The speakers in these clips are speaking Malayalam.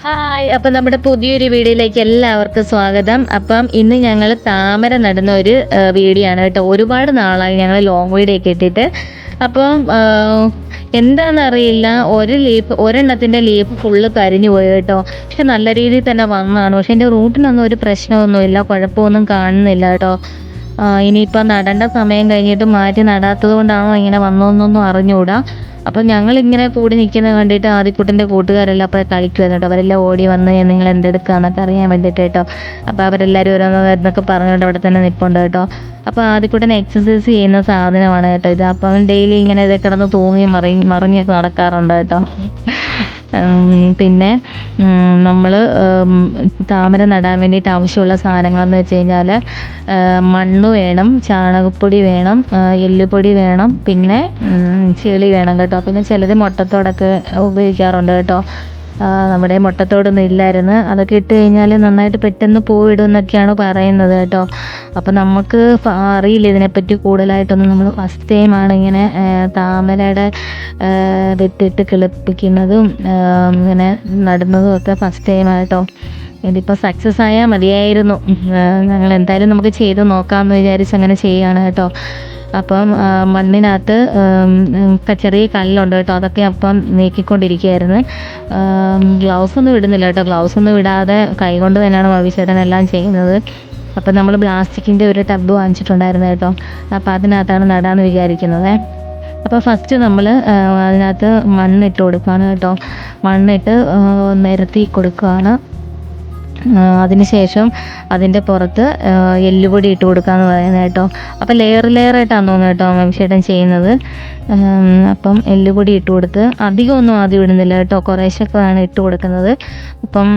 ഹായ്, അപ്പം നമ്മുടെ പുതിയൊരു വീഡിയോയിലേക്ക് എല്ലാവർക്കും സ്വാഗതം. അപ്പം ഇന്ന് ഞങ്ങൾ താമര നടുന്ന ഒരു വീഡിയോ ആണ് കേട്ടോ. ഒരുപാട് നാളായി ഞങ്ങൾ ലോങ് വീഡിയോ ഒക്കെ ഇട്ടിട്ട്. അപ്പം എന്താണെന്നറിയില്ല, ഒരെണ്ണത്തിൻ്റെ ലീഫ് ഫുള്ള് കരിഞ്ഞു പോയി കേട്ടോ. പക്ഷെ നല്ല രീതിയിൽ തന്നെ വന്നതാണ്. പക്ഷെ എൻ്റെ റൂട്ടിനൊന്നും ഒരു പ്രശ്നമൊന്നുമില്ല, കുഴപ്പമൊന്നും കാണുന്നില്ല കേട്ടോ. ഇനിയിപ്പം നടേണ്ട സമയം കഴിഞ്ഞിട്ട് മാറ്റി നടാത്തത് കൊണ്ടാണോ ഇങ്ങനെ വന്നതെന്നൊന്നും അറിഞ്ഞുകൂടാ. അപ്പം ഞങ്ങളിങ്ങനെ കൂടി നിൽക്കുന്നത് കണ്ടിട്ട് ആദിക്കുട്ടൻ്റെ കൂട്ടുകാരെല്ലാം അപ്പോൾ കളിക്കുമായിരുന്നു കേട്ടോ. അവരെല്ലാം ഓടി വന്ന് നിങ്ങൾ എന്തെടുക്കുകയെന്നൊക്കെ അറിയാൻ വേണ്ടിയിട്ട് കേട്ടോ. അപ്പോൾ അവരെല്ലാവരും ഓരോന്നൊക്കെ പറഞ്ഞുകൊണ്ട് അവിടെ തന്നെ നിൽപ്പുണ്ട് കേട്ടോ. അപ്പോൾ ആദിക്കുട്ടൻ എക്സസൈസ് ചെയ്യുന്ന സാധനമാണ് കേട്ടോ ഇത്. അപ്പം അവൻ ഡെയിലി ഇങ്ങനെ ഇത് കിടന്ന് തൂങ്ങി മറിഞ്ഞൊക്കെ നടക്കാറുണ്ട് കേട്ടോ. പിന്നെ നമ്മൾ താമര നടാൻ വേണ്ടിയിട്ട് ആവശ്യമുള്ള സാധനങ്ങളെന്ന് വെച്ച് കഴിഞ്ഞാൽ മണ്ണ് വേണം, ചാണകപ്പൊടി വേണം, എല്ലുപൊടി വേണം, പിന്നെ ചെളി വേണം കേട്ടോ. പിന്നെ ചിലർ മുട്ടത്തോടൊക്കെ ഉപയോഗിക്കാറുണ്ട് കേട്ടോ. നമ്മുടെ മുട്ടത്തോടൊന്നും ഇല്ലായിരുന്നു, അതൊക്കെ ഇട്ട് കഴിഞ്ഞാൽ നന്നായിട്ട് പെട്ടെന്ന് പൂവിടും എന്നൊക്കെയാണ് പറയുന്നത് കേട്ടോ. അപ്പം നമുക്ക് അറിയില്ല ഇതിനെപ്പറ്റി കൂടുതലായിട്ടൊന്നും. നമ്മൾ ഫസ്റ്റ് ടൈമാണ് ഇങ്ങനെ താമരയുടെ വിത്തിട്ട് കിളിപ്പിക്കുന്നതും ഇങ്ങനെ നടുന്നതും ഒക്കെ ഫസ്റ്റ് ടൈമായിട്ടോ. ഇതിപ്പോൾ സക്സസ് ആയാൽ മതിയായിരുന്നു. ഞങ്ങൾ എന്തായാലും നമുക്ക് ചെയ്ത് നോക്കാമെന്ന് വിചാരിച്ച് അങ്ങനെ ചെയ്യുകയാണ് കേട്ടോ. അപ്പം മണ്ണിനകത്ത് ചെറിയ കല്ലുണ്ട് കേട്ടോ, അതൊക്കെ അപ്പം നീക്കിക്കൊണ്ടിരിക്കുകയായിരുന്നു. ഗ്ലൗസ് ഒന്നും ഇടുന്നില്ല കേട്ടോ. ഗ്ലൗസ് ഒന്നും ഇടാതെ കൈകൊണ്ട് തന്നെയാണ് മവിച്ചേട്ടൻ എല്ലാം ചെയ്യുന്നത്. അപ്പം നമ്മൾ പ്ലാസ്റ്റിക്കിൻ്റെ ഒരു ടബ് വാങ്ങിച്ചിട്ടുണ്ടായിരുന്നു കേട്ടോ. അപ്പോൾ അതിനകത്താണ് നടാമെന്ന് വിചാരിക്കുന്നത്. അപ്പോൾ ഫസ്റ്റ് നമ്മൾ അതിനകത്ത് മണ്ണിട്ട് കൊടുക്കുകയാണ് കേട്ടോ. മണ്ണിട്ട് നിരത്തി കൊടുക്കുകയാണ്. അതിനുശേഷം അതിൻ്റെ പുറത്ത് എല്ലുപൊടി ഇട്ട് കൊടുക്കാമെന്ന് പറയുന്നത് കേട്ടോ. അപ്പം ലെയറായിട്ടാണ് തോന്നുന്നത് കേട്ടോ മനുഷ്യട്ടൻ ചെയ്യുന്നത്. അപ്പം എല്ലുപൊടി ഇട്ട് കൊടുത്ത് അധികമൊന്നും ആദ്യം ഇടുന്നില്ല കേട്ടോ, കുറേശ്ശൊക്കെയാണ് ഇട്ട് കൊടുക്കുന്നത്. അപ്പം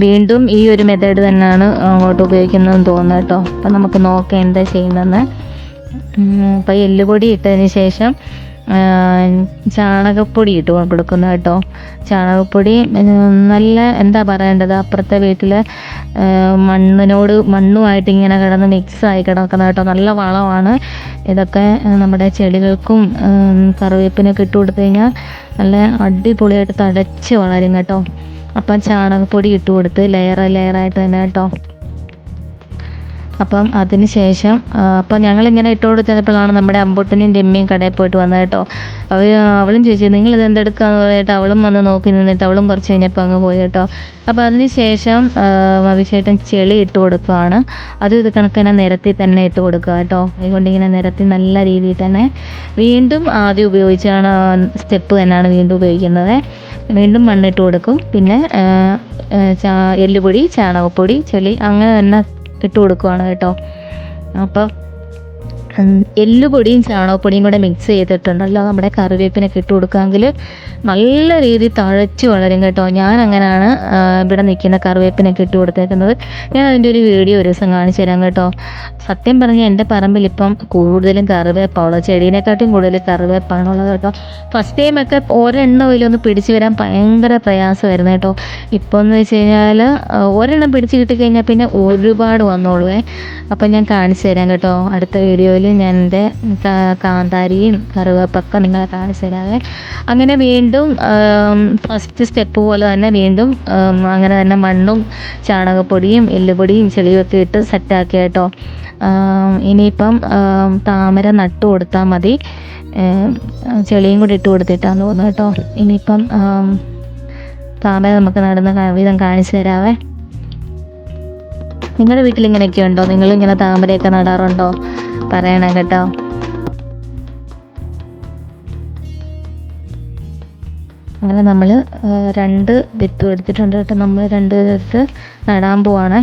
വീണ്ടും ഈ ഒരു മെത്തേഡ് തന്നെയാണ് അങ്ങോട്ട് ഉപയോഗിക്കുന്നതെന്ന് തോന്നുന്നു കേട്ടോ. അപ്പം നമുക്ക് നോക്കാം എന്താ ചെയ്യുന്നതെന്ന്. അപ്പം എല്ലുപൊടി ഇട്ടതിന് ശേഷം ചാണകപ്പൊടി ഇട്ട് കൊടുക്കുന്നു കേട്ടോ. ചാണകപ്പൊടി നല്ല എന്താ പറയേണ്ടത്, അപ്പുറത്തെ വീട്ടിൽ മണ്ണുമായിട്ട് ഇങ്ങനെ കിടന്ന് മിക്സായി കിടക്കുന്ന കേട്ടോ. നല്ല വളമാണ് ഇതൊക്കെ. നമ്മുടെ ചെടികൾക്കും കറിവേപ്പിനൊക്കെ ഇട്ട് കൊടുത്തു കഴിഞ്ഞാൽ നല്ല അടിപൊളിയായിട്ട് തഴച്ച് വളരും കേട്ടോ. അപ്പം ചാണകപ്പൊടി ഇട്ട് കൊടുത്ത് ലെയറായിട്ട് തന്നെ കേട്ടോ. അപ്പം അതിന് ശേഷം അപ്പം ഞങ്ങളിങ്ങനെ ഇട്ട് കൊടുത്തപ്പോഴാണ് നമ്മുടെ അമ്പൂട്ടനും രമ്യയും കടയിൽ പോയിട്ട് വന്നത് കേട്ടോ. അവളും ചോദിച്ചു നിങ്ങളിത് എന്തെടുക്കാന്ന് പറഞ്ഞിട്ട് അവളും വന്ന് നോക്കി നിന്നിട്ട് അവളും കുറച്ച് കഴിഞ്ഞപ്പോൾ അങ്ങ് പോയി കേട്ടോ. അപ്പോൾ അതിന് ശേഷം മവിശേട്ടൻ ചെളി ഇട്ട് കൊടുക്കുകയാണ്. ഇത് കണക്കിനെ നിരത്തി തന്നെ ഇട്ട് കൊടുക്കുക കേട്ടോ. അതുകൊണ്ട് ഇങ്ങനെ നിരത്തി നല്ല രീതിയിൽ തന്നെ വീണ്ടും ആദ്യം ഉപയോഗിച്ചാണ് സ്റ്റെപ്പ് തന്നെയാണ് വീണ്ടും ഉപയോഗിക്കുന്നത്. വീണ്ടും മണ്ണിട്ട് കൊടുക്കും. പിന്നെ എല്ലുപൊടി, ചാണകപ്പൊടി, ചെളി അങ്ങനെ തന്നെ ഇട്ട് കൊടുക്കുകയാണ് കേട്ടോ. അപ്പം എല്ലുപൊടിയും ചാണകപ്പൊടിയും കൂടെ മിക്സ് ചെയ്തിട്ടുണ്ടല്ലോ നമ്മുടെ കറിവേപ്പിനൊക്കെ ഇട്ട് കൊടുക്കാമെങ്കിൽ നല്ല രീതിയിൽ തഴച്ച് വളരും കേട്ടോ. ഞാൻ അങ്ങനെയാണ് ഇവിടെ നിൽക്കുന്ന കറിവേപ്പിനൊക്കെ ഇട്ട് കൊടുത്തേക്കുന്നത്. ഞാൻ അതിൻ്റെ ഒരു വീഡിയോ ഒരു ദിവസം കാണിച്ചു തരാം കേട്ടോ. സത്യം പറഞ്ഞാൽ എൻ്റെ പറമ്പിൽ ഇപ്പം കൂടുതലും കറിവേപ്പാണുള്ളത്, ചെടീനെക്കാട്ടും കൂടുതൽ കറിവേപ്പാണുള്ളത് കേട്ടോ. ഫസ്റ്റ് ടൈമൊക്കെ ഒരെണ്ണമില്ലൊന്ന് പിടിച്ച് വരാൻ ഭയങ്കര പ്രയാസമായിരുന്നു കേട്ടോ. ഇപ്പോൾ എന്ന് വെച്ച് കഴിഞ്ഞാൽ ഒരെണ്ണം പിടിച്ച് കിട്ടിക്കഴിഞ്ഞാൽ പിന്നെ ഒരുപാട് വന്നോളുവേ. അപ്പം ഞാൻ കാണിച്ചു തരാം കേട്ടോ. അടുത്ത വീഡിയോയിൽ ഞാൻ എൻ്റെ കാന്താരിയും കറിവേപ്പൊക്കെ നിങ്ങളെ കാണിച്ചു തരാവേ. അങ്ങനെ വീണ്ടും ഫസ്റ്റ് സ്റ്റെപ്പ് പോലെ തന്നെ വീണ്ടും അങ്ങനെ തന്നെ മണ്ണും ചാണകപ്പൊടിയും എല്ലുപൊടിയും ചെളിയും ഒക്കെ ഇട്ട് സെറ്റാക്കി കേട്ടോ. ഇനിയിപ്പം താമര നട്ടു കൊടുത്താൽ മതി. ചെളിയും കൂടി ഇട്ട് കൊടുത്തിട്ടാന്ന് തോന്നുന്നു കേട്ടോ. ഇനിയിപ്പം താമര നമുക്ക് നടുന്ന വിധം കാണിച്ചു തരാവേ. നിങ്ങളുടെ വീട്ടിൽ ഇങ്ങനെയൊക്കെ ഉണ്ടോ? നിങ്ങളിങ്ങനെ താമരയൊക്കെ നടാറുണ്ടോ? പറയണം കേട്ടോ. അങ്ങനെ നമ്മൾ 2 വിത്ത് എടുത്തിട്ടുണ്ട് കേട്ടോ. നമ്മൾ 2 വിത്ത് നടാൻ പോവാണ്.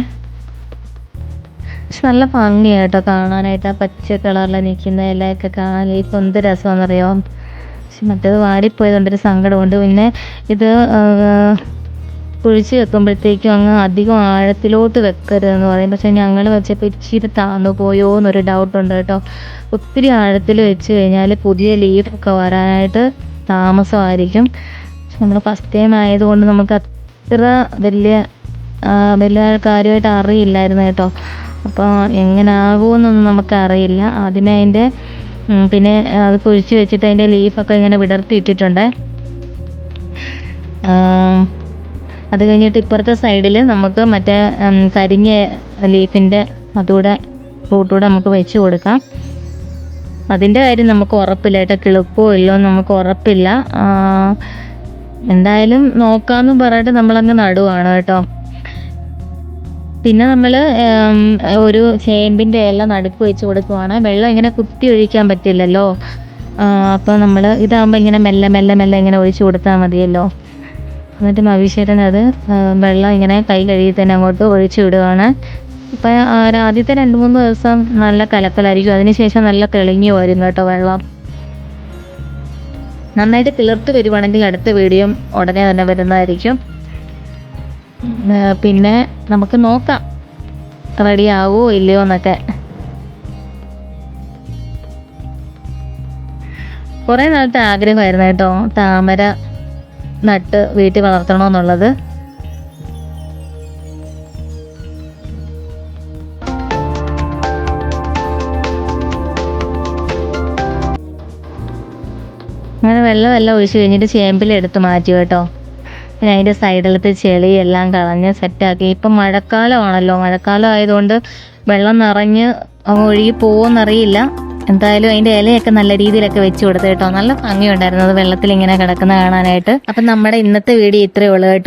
പക്ഷെ നല്ല ഭംഗിയാണ് കേട്ടോ കാണാനായിട്ട്. ആ പച്ച കളറിൽ നിൽക്കുന്ന ഇലയൊക്കെ കാണാൻ ഇപ്പം എന്ത് രസമാണെന്നറിയോ. പക്ഷെ മറ്റേത് വാടിപ്പോയതുകൊണ്ടൊരു സങ്കടമുണ്ട്. പിന്നെ ഇത് കുഴിച്ച് വെക്കുമ്പോഴത്തേക്കും അങ്ങ് അധികം ആഴത്തിലോട്ട് വെക്കരുതെന്ന് പറയും. പക്ഷേ ഞങ്ങൾ വെച്ചപ്പോൾ ഇച്ചിരി താന്നു പോയോ എന്നൊരു ഡൗട്ടുണ്ട് കേട്ടോ. ഒത്തിരി ആഴത്തിൽ വെച്ച് കഴിഞ്ഞാൽ പുതിയ ലീഫൊക്കെ വരാനായിട്ട് താമസമായിരിക്കും. നമ്മൾ ഫസ്റ്റ് ടൈം ആയതുകൊണ്ട് നമുക്ക് അത്ര വലിയ കാര്യമായിട്ട് അറിയില്ലായിരുന്നു കേട്ടോ. അപ്പോൾ എങ്ങനെ ആകുമെന്നൊന്നും നമുക്കറിയില്ല. ആദ്യമേ അതിൻ്റെ പിന്നെ അത് കുഴിച്ച് വെച്ചിട്ട് അതിൻ്റെ ലീഫൊക്കെ ഇങ്ങനെ വിടർത്തി ഇട്ടിട്ടുണ്ട്. അത് കഴിഞ്ഞിട്ട് ഇപ്പുറത്തെ സൈഡിൽ നമുക്ക് മറ്റേ കരിഞ്ഞ ലീഫിൻ്റെ അതുകൂടെ റൂട്ടൂടെ നമുക്ക് വെച്ച് കൊടുക്കാം. അതിൻ്റെ കാര്യം നമുക്ക് ഉറപ്പില്ല കേട്ടോ, കിളുക്കോ ഇല്ലോ നമുക്ക് ഉറപ്പില്ല. എന്തായാലും നോക്കാമെന്ന് പറഞ്ഞിട്ട് നമ്മളങ്ങ് നടുവാണ് കേട്ടോ. പിന്നെ നമ്മൾ ഒരു ചേമ്പിൻ്റെ ഇല നടുക്ക് വെച്ച് കൊടുക്കുവാണ്. വെള്ളം ഇങ്ങനെ കുത്തി ഒഴിക്കാൻ പറ്റില്ലല്ലോ, അപ്പോൾ നമ്മൾ ഇതാകുമ്പോൾ ഇങ്ങനെ മെല്ലെ മെല്ലെ മെല്ലെ ഇങ്ങനെ ഒഴിച്ച് കൊടുത്താൽ മതിയല്ലോ. എന്നിട്ട് മവിശേട്ടൻ അത് വെള്ളം ഇങ്ങനെ കൈ കഴുകി തന്നെ അങ്ങോട്ട് ഒഴിച്ച് വിടുകയാണ്. ഇപ്പം ആദ്യത്തെ 2-3 ദിവസം നല്ല കലക്കലായിരിക്കും, അതിനുശേഷം നല്ല തെളിഞ്ഞു വരും കേട്ടോ വെള്ളം. നന്നായിട്ട് കിളിർത്ത് വരുവാണെങ്കിൽ അടുത്ത വീഡിയോ ഉടനെ തന്നെ വരുന്നതായിരിക്കും. പിന്നെ നമുക്ക് നോക്കാം റെഡി ആവുമോ ഇല്ലയോ എന്നൊക്കെ. കുറേ നാളത്തെ ആഗ്രഹമായിരുന്നു കേട്ടോ താമര നട്ട് വീട്ടിൽ വളർത്തണമെന്നുള്ളത്. അങ്ങനെ വെള്ളമെല്ലാം ഒഴിച്ച് കഴിഞ്ഞിട്ട് ചേമ്പിലെടുത്ത് മാറ്റി കേട്ടോ. പിന്നെ അതിൻ്റെ സൈഡിലത്തെ ചെളി എല്ലാം കളഞ്ഞ് സെറ്റാക്കി. ഇപ്പം മഴക്കാലമാണല്ലോ, മഴക്കാലം ആയതുകൊണ്ട് വെള്ളം നിറഞ്ഞ് ഒഴുകി പോകുമെന്നറിയില്ല. എന്തായാലും അതിൻ്റെ ഇലയൊക്കെ നല്ല രീതിയിലൊക്കെ വെച്ച് കൊടുത്തു കേട്ടോ. നല്ല ഭംഗിയുണ്ടായിരുന്നു അത് വെള്ളത്തിൽ ഇങ്ങനെ കിടക്കുന്ന കാണാനായിട്ട്. അപ്പം നമ്മുടെ ഇന്നത്തെ വീഡിയോ ഇത്രയേ ഉള്ളൂ കേട്ടോ.